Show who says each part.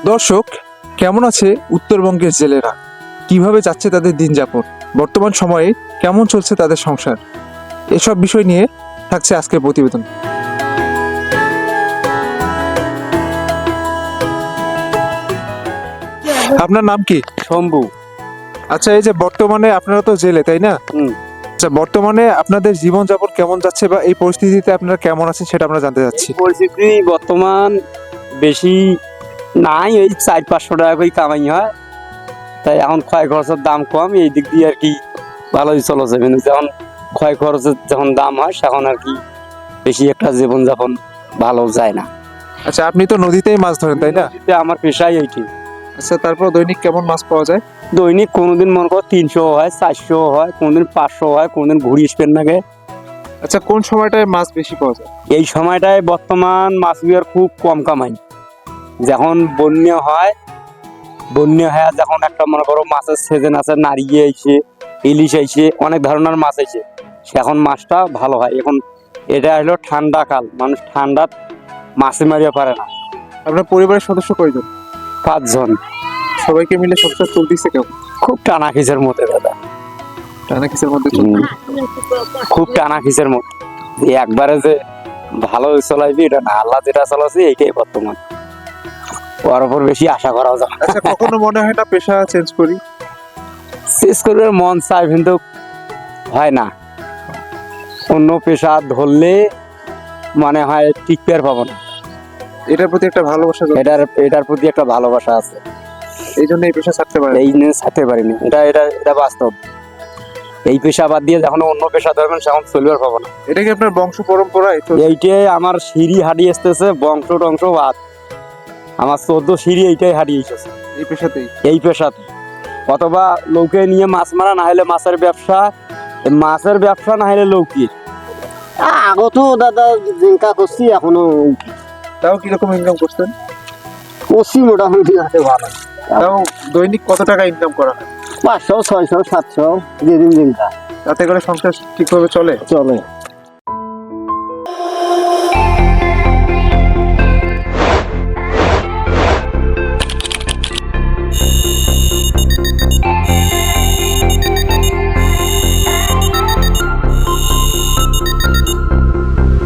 Speaker 1: দর্শক, কেমন আছে উত্তরবঙ্গের জেলেরা? কিভাবে যাচ্ছে তাদের দিন যাপন? বর্তমান সময়ে কেমন চলছে তাদের সংসার? এসব বিষয় নিয়ে থাকছে আজকের প্রতিবেদন। আপনার নাম কি?
Speaker 2: শম্ভু।
Speaker 1: আচ্ছা, এই যে বর্তমানে আপনারা তো জেলে, তাই না? আচ্ছা, বর্তমানে আপনাদের জীবনযাপন কেমন যাচ্ছে বা এই পরিস্থিতিতে আপনারা কেমন আছেন সেটা আমরা জানতে চাচ্ছি।
Speaker 2: পরিস্থিতি বর্তমান বেশি নাই, ওই 400-500 টাকা করে কামাই হয়, তাই এখন ক্ষয় খরচের দাম কম, এই দিক দিয়ে আর কি ভালোই চলেছে। কিন্তু যখন ক্ষয় খরচের যখন দাম হয় তখন আর কি বেশি একটা জীবনযাপন ভালো যায় না।
Speaker 1: আচ্ছা, আপনি তো নদীতেই মাছ ধরেন, তাই না?
Speaker 2: নদীতে আমার পেশাই এইটি।
Speaker 1: আচ্ছা, তারপর দৈনিক কেমন মাছ পাওয়া যায়?
Speaker 2: দৈনিক কোনোদিন মনে করো 300 হয়, 400 হয়, কোনোদিন 500 হয়, কোনোদিন ঘুরি স্পেন লাগে।
Speaker 1: আচ্ছা, কোন সময়টায় মাছ বেশি পাওয়া যায়?
Speaker 2: এই সময়টায় বর্তমান মাছ বিয়ার খুব কম কামাই। যখন বন্যা হয় যখন একটা মনে করো মাছের সিজন আছে, নারিয়ে আইছে, ইলিশ আইছে, অনেক ধরনের মাছ আইছে, এখন মাছটা ভালো হয়। এখন এটা হলো ঠান্ডা কাল, মানুষ ঠান্ডাত মাছে মারিয়ে পারে না।
Speaker 1: আপনার পরিবারের সদস্য কয়জন?
Speaker 2: 5 জন।
Speaker 1: সবাইকে মিলে সংসার চলতেছে কেমন?
Speaker 2: খুব টানা খিচের মধ্যে দাদা,
Speaker 1: টানা কিসের মধ্যে চলছে?
Speaker 2: খুব টানা খিচের মধ্যে। যে একবারে যে ভালো চলাইবি এটা না, আল্লাহ যেটা চলাচ্ছে এইটাই বর্তমান, ওর উপর বেশি আশা করা যায় না।
Speaker 1: আচ্ছা, কখনো মনে হয় না পেশা চেঞ্জ করি?
Speaker 2: শেষ করবে মন চায়, কিন্তু হয় না। অন্য পেশা ধরলে মানে হয় টিকতে আর পাবো না।
Speaker 1: এটার প্রতি একটা ভালোবাসা জন্মায়।
Speaker 2: এটার প্রতি একটা ভালোবাসা আছে,
Speaker 1: এই জন্য এই পেশা ছাড়তে পারে।
Speaker 2: এই নিয়ে ছাড়তে পারিনি। এটা বাস্তব। এই পেশা বাদ দিয়ে যখন অন্য পেশা ধরবেন তখন চলবে আর পাবো না।
Speaker 1: এটা কি আপনার বংশ পরম্পরায় তো?
Speaker 2: এইটাই আমার সিঁড়ি হারিয়ে আসতেছে, বংশ টংশ বাদ। আমার 14 সিঁড়ি এইটাই হারিয়ে এসেছে
Speaker 1: এই পেশাতেই।
Speaker 2: এই পেশাতে। অথবা লৌকে নিয়ে মাছ মারা, না হলে মাছের ব্যবসা, মাছের ব্যবসা না হলে লৌকি।
Speaker 3: আগতো দাদা জিঙ্কা করছি, এখনো
Speaker 1: তাও কিরকম ইনকাম করছেন?
Speaker 3: করছি মোটামুটি হাতে ভালো।
Speaker 1: তাও দৈনিক কত টাকা ইনকাম করা হয়?
Speaker 3: 500, 600, 700 যেদিন জিঙ্কা
Speaker 1: তাতে করে সংসার ঠিকভাবে চলে?
Speaker 3: চলে।